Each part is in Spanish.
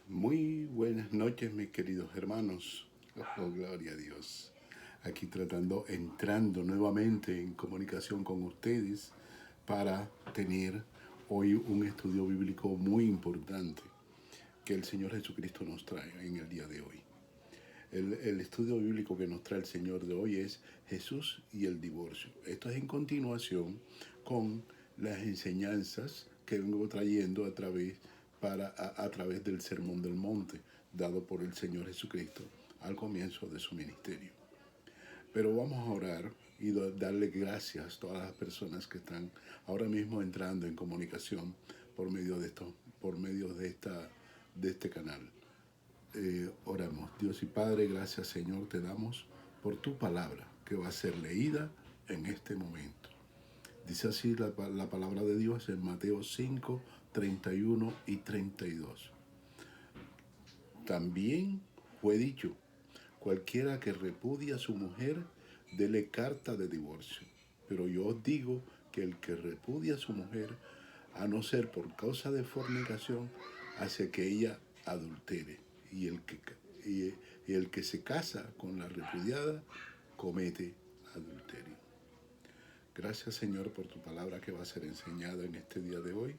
Muy buenas noches, mis queridos hermanos. Oh, gloria a Dios. Aquí entrando nuevamente en comunicación con ustedes para tener hoy un estudio bíblico muy importante que el Señor Jesucristo nos trae en el día de hoy. El estudio bíblico que nos trae el Señor de hoy es Jesús y el divorcio. Esto es en continuación con las enseñanzas que vengo trayendo a través del Sermón del Monte dado por el Señor Jesucristo al comienzo de su ministerio. Pero vamos a orar y darle gracias a todas las personas que están ahora mismo entrando en comunicación por medio de este canal. Oramos. Dios y Padre, gracias Señor te damos por tu palabra que va a ser leída en este momento. Dice así la palabra de Dios en Mateo 5, 31 y 32. También fue dicho, cualquiera que repudia a su mujer, dele carta de divorcio. Pero yo os digo que el que repudia a su mujer, a no ser por causa de fornicación, hace que ella adultere. Y el que se casa con la repudiada, comete adulterio. Gracias Señor por tu palabra que va a ser enseñada en este día de hoy.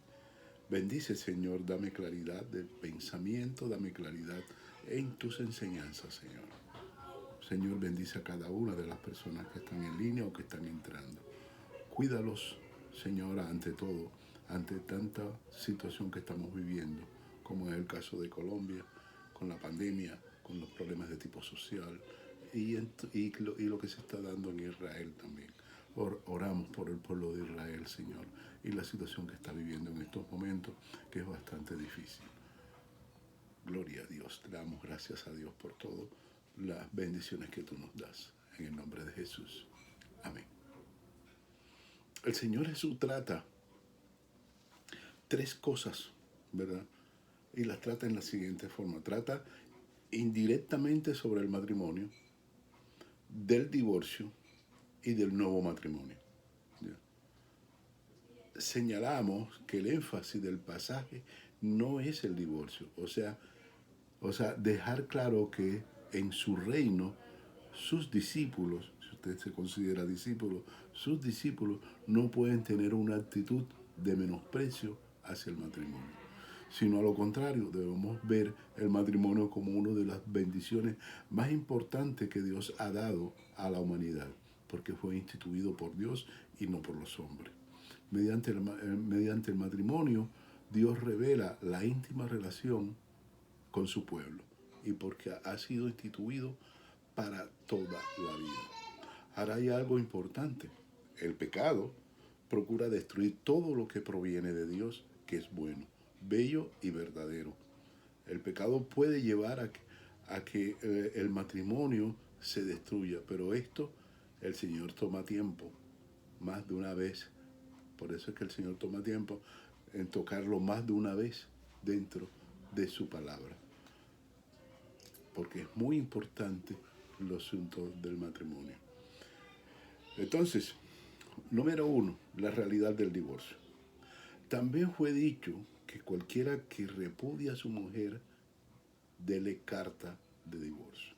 Bendice Señor, dame claridad de pensamiento, dame claridad en tus enseñanzas Señor. Señor, bendice a cada una de las personas que están en línea o que están entrando. Cuídalos, Señor, ante todo, ante tanta situación que estamos viviendo, como es el caso de Colombia, con la pandemia, con los problemas de tipo social y lo que se está dando en Israel también. Oramos por el pueblo de Israel, Señor, y la situación que está viviendo en estos momentos, que es bastante difícil. Gloria a Dios, te damos gracias a Dios por todo las bendiciones que tú nos das. En el nombre de Jesús. Amén. El Señor Jesús trata tres cosas, ¿verdad? Y las trata en la siguiente forma. Trata indirectamente sobre el matrimonio, del divorcio y del nuevo matrimonio. ¿Ya? Señalamos que el énfasis del pasaje no es el divorcio. O sea, dejar claro que en su reino sus discípulos, si usted se considera discípulo, sus discípulos no pueden tener una actitud de menosprecio hacia el matrimonio, sino a lo contrario, debemos ver el matrimonio como una de las bendiciones más importantes que Dios ha dado a la humanidad, porque fue instituido por Dios y no por los hombres. Mediante el matrimonio, Dios revela la íntima relación con su pueblo y porque ha sido instituido para toda la vida. Ahora hay algo importante. El pecado procura destruir todo lo que proviene de Dios, que es bueno, bello y verdadero. El pecado puede llevar a que el matrimonio se destruya, pero esto el Señor toma tiempo, más de una vez. Por eso es que el Señor toma tiempo en tocarlo más de una vez dentro de su palabra. Porque es muy importante el asunto del matrimonio. Entonces, número uno, la realidad del divorcio. También fue dicho que cualquiera que repudia a su mujer, dele carta de divorcio.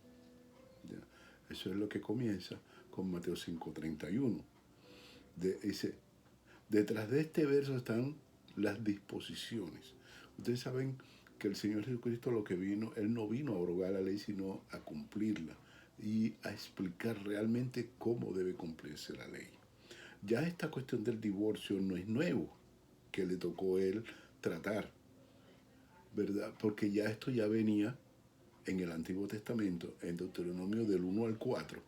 ¿Ya? Eso es lo que comienza con Mateo 5:31. Dice, detrás de este verso están las disposiciones. Ustedes saben que el Señor Jesucristo lo que vino, Él no vino a abrogar la ley, sino a cumplirla y a explicar realmente cómo debe cumplirse la ley. Ya esta cuestión del divorcio no es nuevo, que le tocó a Él tratar, ¿verdad? Porque ya esto ya venía en el Antiguo Testamento, en Deuteronomio del 1 al 4,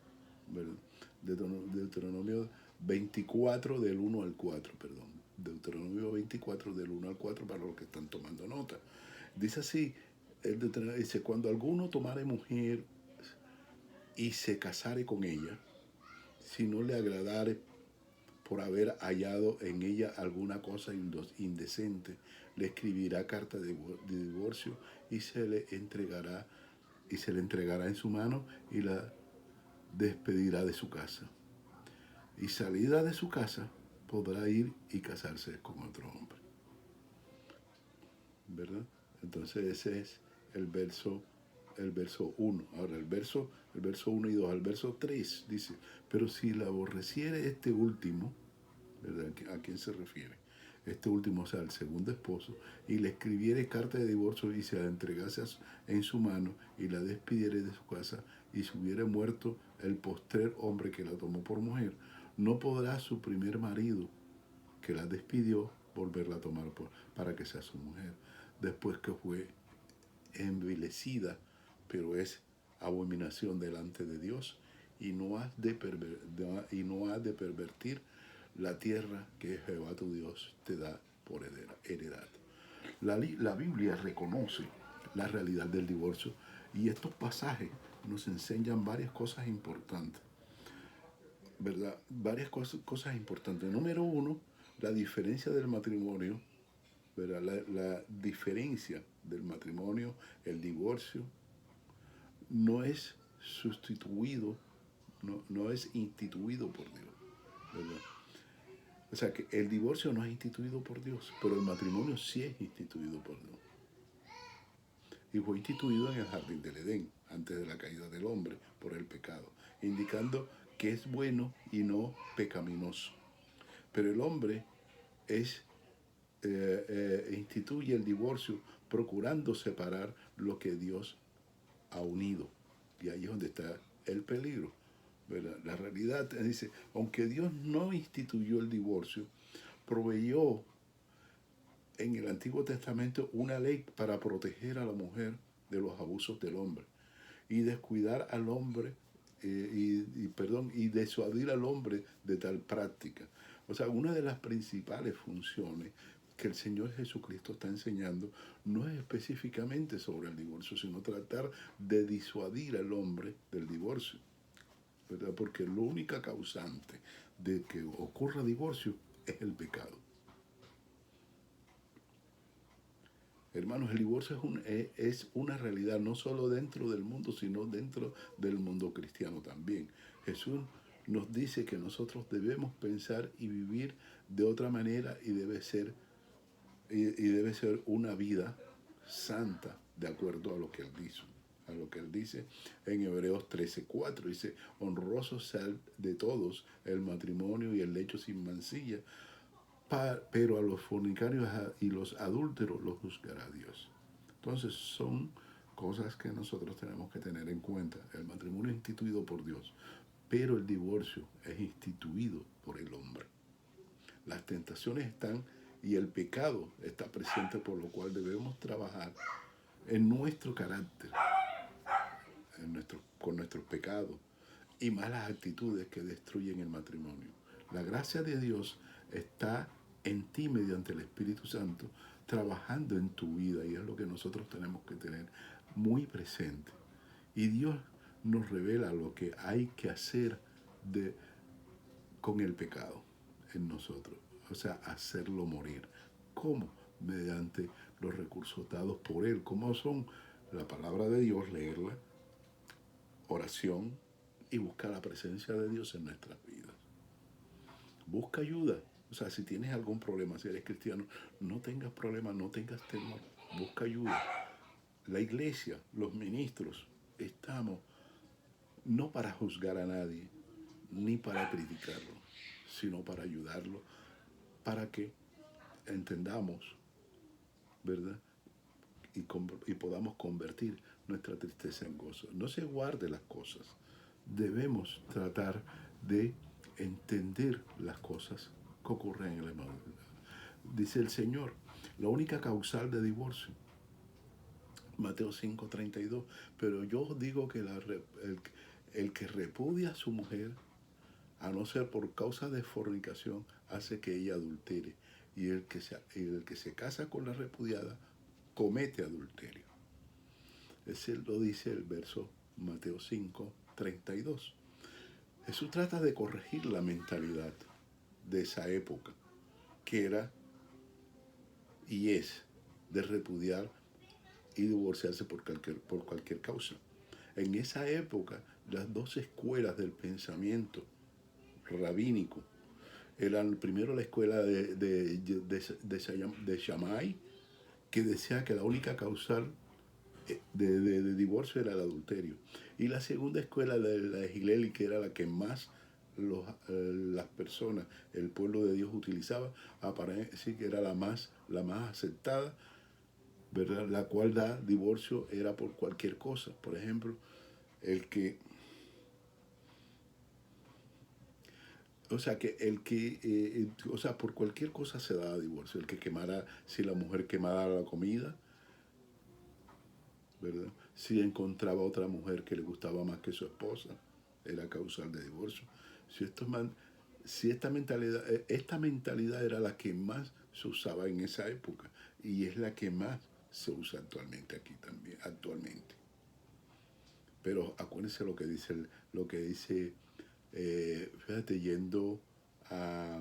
¿verdad? Deuteronomio 24 del 1 al 4, perdón. Deuteronomio 24 del 1 al 4 para los que están tomando nota. Dice así, dice, cuando alguno tomare mujer y se casare con ella, si no le agradare por haber hallado en ella alguna cosa indecente, le escribirá carta de divorcio y se le entregará en su mano y la despedirá de su casa. Y salida de su casa podrá ir y casarse con otro hombre. ¿Verdad? Entonces ese es el verso, el verso 1. Ahora, el verso 1 y 2, al verso 3 dice, pero si la aborreciere este último, ¿verdad? ¿A quién se refiere? Este último, o sea, el segundo esposo, y le escribiere carta de divorcio y se la entregase en su mano y la despidiere de su casa y se hubiere muerto el postrer hombre que la tomó por mujer, no podrá su primer marido que la despidió volverla a tomar para que sea su mujer, después que fue envilecida, pero es abominación delante de Dios y no has de pervertir la tierra que Jehová tu Dios te da por heredad. La Biblia reconoce la realidad del divorcio y estos pasajes nos enseñan varias cosas importantes, ¿verdad? Varias cosas importantes. Número uno, la diferencia del matrimonio, ¿verdad? La diferencia del matrimonio, el divorcio, no es sustituido, no es instituido por Dios, ¿verdad? O sea que el divorcio no es instituido por Dios, pero el matrimonio sí es instituido por Dios. Y fue instituido en el jardín del Edén, antes de la caída del hombre por el pecado, indicando que es bueno y no pecaminoso. Pero el hombre instituye el divorcio procurando separar lo que Dios ha unido. Y ahí es donde está el peligro, ¿verdad? La realidad dice, aunque Dios no instituyó el divorcio, proveyó en el Antiguo Testamento una ley para proteger a la mujer de los abusos del hombre y descuidar al hombre y disuadir al hombre de tal práctica. O sea, una de las principales funciones que el Señor Jesucristo está enseñando no es específicamente sobre el divorcio, sino tratar de disuadir al hombre del divorcio, ¿verdad? Porque la única causante de que ocurra divorcio es el pecado. Hermanos, el divorcio es una realidad no solo dentro del mundo, sino dentro del mundo cristiano también. Jesús nos dice que nosotros debemos pensar y vivir de otra manera y debe ser una vida santa de acuerdo a lo que Él dice. A lo que Él dice en Hebreos 13:4. Dice, honroso sea de todos el matrimonio y el lecho sin mancilla, pero a los fornicarios y los adúlteros los juzgará Dios. Entonces son cosas que nosotros tenemos que tener en cuenta. El matrimonio es instituido por Dios, pero el divorcio es instituido por el hombre. Las tentaciones están y el pecado está presente, por lo cual debemos trabajar en nuestro carácter, con nuestros pecados y malas actitudes que destruyen el matrimonio. La gracia de Dios está en ti mediante el Espíritu Santo, trabajando en tu vida, y es lo que nosotros tenemos que tener muy presente. Y Dios nos revela lo que hay que hacer con el pecado en nosotros, o sea, hacerlo morir. ¿Cómo? Mediante los recursos dados por Él. ¿Cómo son? La palabra de Dios, leerla, oración y buscar la presencia de Dios en nuestras vidas. Busca ayuda. O sea, si tienes algún problema, si eres cristiano, no tengas problemas, no tengas temor. Busca ayuda. La iglesia, los ministros, estamos no para juzgar a nadie, ni para criticarlo, sino para ayudarlo, para que entendamos, ¿verdad? Y podamos convertir nuestra tristeza en gozo. No se guarde las cosas. Debemos tratar de entender las cosas que ocurren en el mundo. Dice el Señor, la única causal de divorcio, Mateo 5:32, pero yo digo que el que repudia a su mujer, a no ser por causa de fornicación, hace que ella adultere. Y el que se casa con la repudiada comete adulterio. Ese lo dice el verso Mateo 5:32. Jesús trata de corregir la mentalidad de esa época, que era y es de repudiar y divorciarse por cualquier causa. En esa época, las dos escuelas del pensamiento rabínico eran primero la escuela de Shammai, que decía que la única causal de divorcio era el adulterio. Y la segunda escuela de la Gileli, que era la que más las personas, el pueblo de Dios utilizaba, aparece que era la más aceptada, ¿verdad? La cual da divorcio era por cualquier cosa. Por ejemplo, el que, por cualquier cosa se daba divorcio. El que quemara, si la mujer quemara la comida, ¿verdad? Si encontraba otra mujer que le gustaba más que su esposa, era causal de divorcio. Si, si esta mentalidad era la que más se usaba en esa época y es la que más se usa actualmente aquí también, actualmente. Pero acuérdense lo que dice, fíjate, yendo a...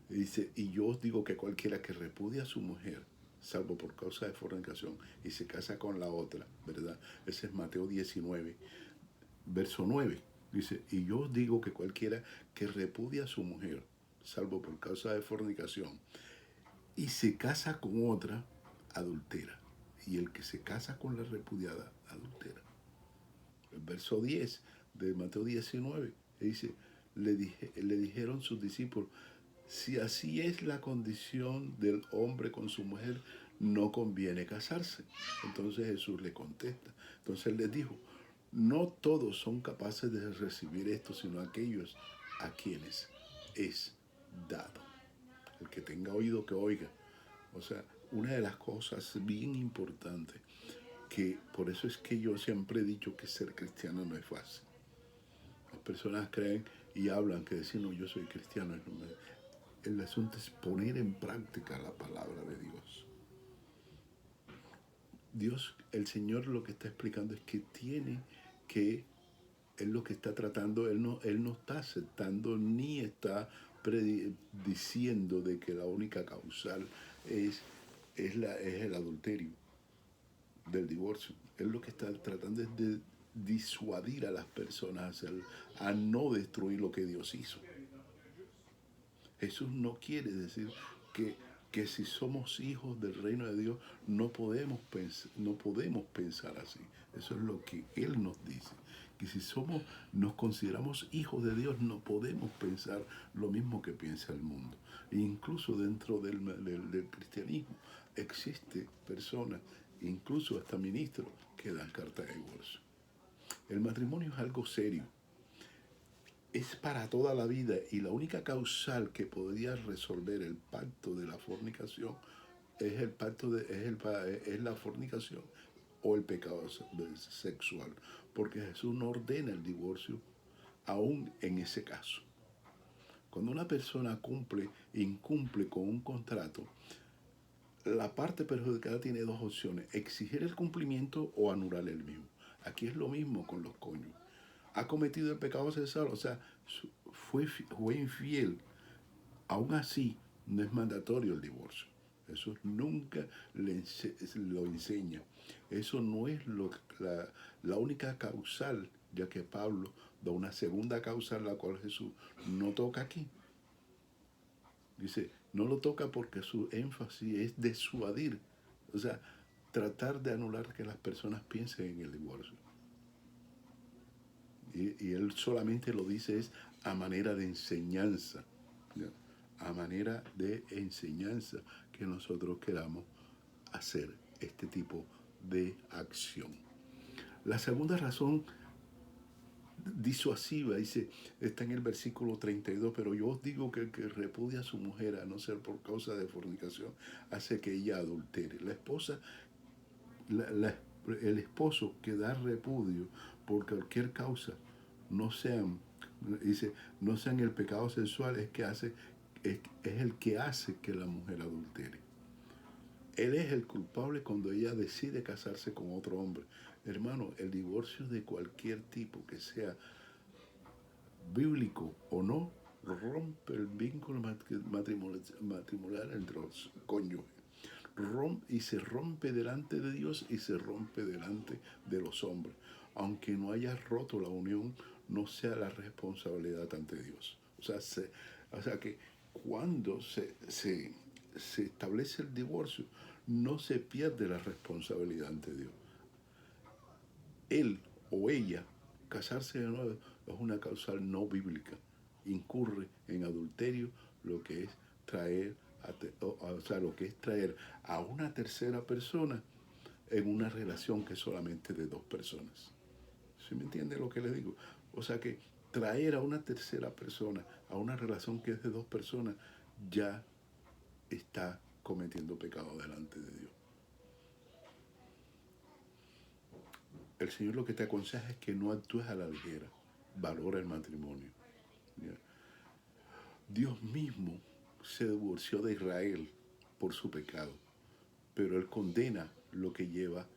dice, y yo os digo que cualquiera que repudia a su mujer, salvo por causa de fornicación, y se casa con la otra, ¿verdad? Ese es Mateo 19, verso 9. Dice, y yo os digo que cualquiera que repudia a su mujer, salvo por causa de fornicación, y se casa con otra, adultera. Y el que se casa con la repudiada, adultera. El verso 10 de Mateo 19 dice, le dijeron sus discípulos, si así es la condición del hombre con su mujer, no conviene casarse. Entonces Jesús le contesta. Entonces les dijo, no todos son capaces de recibir esto, sino aquellos a quienes es dado. El que tenga oído, que oiga. O sea, una de las cosas bien importantes, que por eso es que yo siempre he dicho que ser cristiano no es fácil. Las personas creen y hablan que decir, no, yo soy cristiano. El asunto es poner en práctica la palabra de Dios. Dios, el Señor, lo que está explicando es que tiene que, Él lo que está tratando, Él no está aceptando ni está diciendo de que la única causal es el adulterio del divorcio. Él lo que está tratando es de disuadir a las personas a no destruir lo que Dios hizo. Jesús no quiere decir que si somos hijos del reino de Dios no podemos pensar así. Eso es lo que Él nos dice. Que si nos consideramos hijos de Dios, no podemos pensar lo mismo que piensa el mundo. E incluso dentro del cristianismo existe personas, incluso hasta ministros, que dan carta de divorcio. El matrimonio es algo serio. Es para toda la vida y la única causal que podría resolver el pacto de la fornicación es la fornicación o el pecado sexual, porque Jesús no ordena el divorcio aún en ese caso. Cuando una persona incumple con un contrato, la parte perjudicada tiene dos opciones: exigir el cumplimiento o anular el mismo. Aquí es lo mismo con los cónyuges. Ha cometido el pecado sexual, o sea, fue infiel. Aún así, no es mandatorio el divorcio. Eso nunca lo enseña. Eso no es la única causal, ya que Pablo da una segunda causal, la cual Jesús no toca aquí. Dice, no lo toca porque su énfasis es disuadir, o sea, tratar de anular que las personas piensen en el divorcio. Y él solamente lo dice es a manera de enseñanza, ¿ya? A manera de enseñanza que nosotros queramos hacer este tipo de acción. La segunda razón disuasiva, está en el versículo 32, pero yo os digo que el que repudia a su mujer, a no ser por causa de fornicación, hace que ella adultere. El esposo que da repudio por cualquier causa, no sean el pecado sexual, es el que hace que la mujer adultere. Él es el culpable cuando ella decide casarse con otro hombre. Hermano, el divorcio de cualquier tipo, que sea bíblico o no, rompe el vínculo matrimonial entre los cónyuges. Y se rompe delante de Dios y se rompe delante de los hombres. Aunque no haya roto la unión, no sea la responsabilidad ante Dios. O sea que cuando se establece el divorcio, no se pierde la responsabilidad ante Dios. Él o ella, casarse de nuevo es una causal no bíblica. Incurre en adulterio, lo que es traer, lo que es traer a una tercera persona en una relación que es solamente de dos personas. ¿Sí me entiende lo que le digo? O sea que traer a una tercera persona a una relación que es de dos personas ya está cometiendo pecado delante de Dios. El Señor lo que te aconseja es que no actúes a la ligera. Valora el matrimonio. ¿Ya? Dios mismo se divorció de Israel por su pecado, pero Él condena lo que lleva,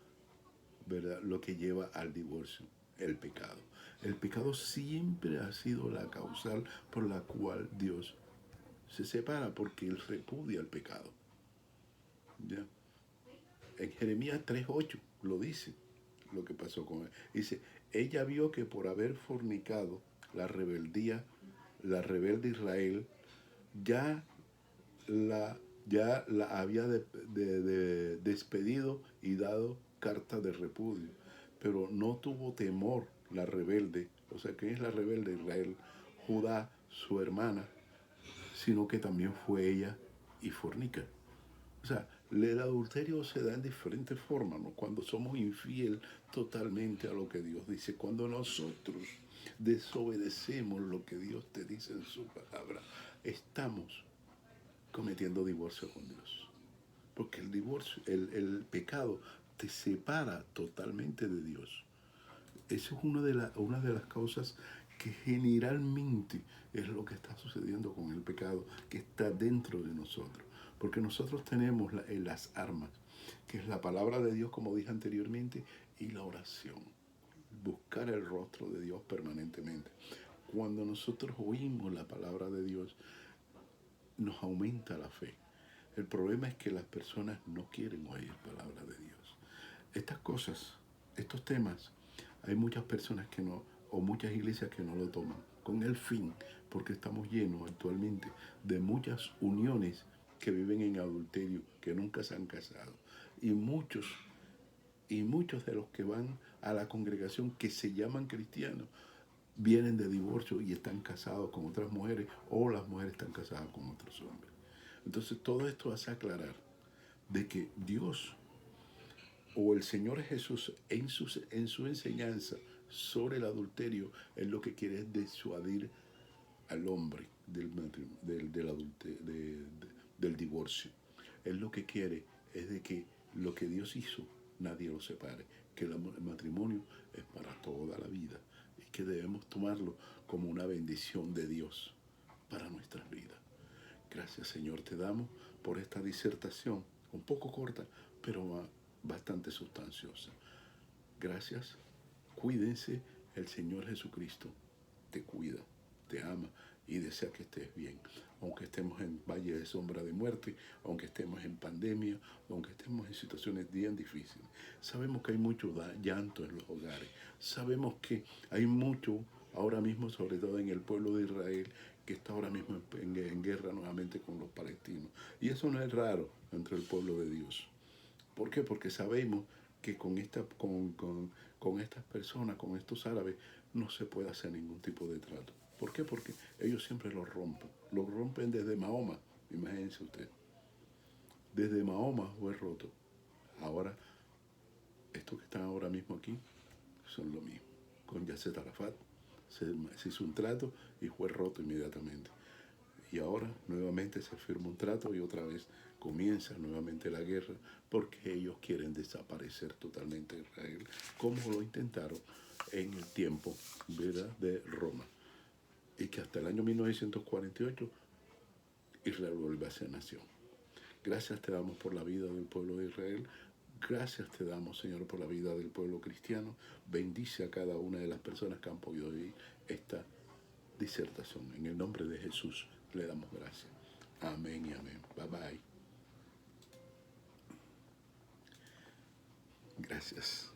¿verdad? Lo que lleva al divorcio, el pecado. El pecado siempre ha sido la causal por la cual Dios se separa, porque Él repudia el pecado. ¿Ya? En Jeremías 3:8 lo dice, lo que pasó con él. Dice, ella vio que por haber fornicado la rebelde Israel, ya la había despedido y dado carta de repudio. Pero no tuvo temor la rebelde, o sea, ¿quién es la rebelde? Israel, Judá, su hermana, sino que también fue ella y fornica. O sea, el adulterio se da en diferentes formas, ¿no? Cuando somos infiel totalmente a lo que Dios dice, cuando nosotros desobedecemos lo que Dios te dice en su palabra, estamos cometiendo divorcio con Dios. Porque el divorcio, el pecado te separa totalmente de Dios. Esa es una de las causas que generalmente es lo que está sucediendo con el pecado que está dentro de nosotros. Porque nosotros tenemos las armas, que es la palabra de Dios, como dije anteriormente, y la oración. Buscar el rostro de Dios permanentemente. Cuando nosotros oímos la palabra de Dios, nos aumenta la fe. El problema es que las personas no quieren oír palabra de Dios. Estas cosas, estos temas, hay muchas personas que no, o muchas iglesias que no lo toman, con el fin, porque estamos llenos actualmente de muchas uniones que viven en adulterio, que nunca se han casado. Y muchos de los que van a la congregación que se llaman cristianos, vienen de divorcio y están casados con otras mujeres, o las mujeres están casadas con otros hombres. Entonces todo esto hace aclarar de que Dios o el Señor Jesús en su enseñanza sobre el adulterio es lo que quiere es disuadir al hombre del divorcio. Él lo que quiere es de que lo que Dios hizo nadie lo separe, que el matrimonio es para toda la vida y que debemos tomarlo como una bendición de Dios para nuestras vidas. Gracias, Señor, te damos por esta disertación, un poco corta, pero bastante sustanciosa. Gracias, cuídense, el Señor Jesucristo te cuida, te ama y desea que estés bien. Aunque estemos en valle de sombra de muerte, aunque estemos en pandemia, aunque estemos en situaciones bien difíciles. Sabemos que hay mucho llanto en los hogares. Sabemos que hay mucho ahora mismo, sobre todo en el pueblo de Israel, que está ahora mismo en guerra nuevamente con los palestinos. Y eso no es raro entre el pueblo de Dios. ¿Por qué? Porque sabemos que con estas personas, con estos árabes, no se puede hacer ningún tipo de trato. ¿Por qué? Porque ellos siempre lo rompen. Lo rompen desde Mahoma, imagínense usted. Desde Mahoma fue roto. Ahora, estos que están ahora mismo aquí son lo mismo. Con Yasser Arafat se hizo un trato y fue roto inmediatamente. Y ahora nuevamente se firma un trato y otra vez comienza nuevamente la guerra porque ellos quieren desaparecer totalmente Israel, como lo intentaron en el tiempo, ¿verdad?, de Roma. Y que hasta el año 1948 Israel vuelve a ser nación. Gracias te damos por la vida del pueblo de Israel. Gracias te damos, Señor, por la vida del pueblo cristiano. Bendice a cada una de las personas que han podido oír esta disertación. En el nombre de Jesús le damos gracias. Amén y amén. Bye bye. Gracias.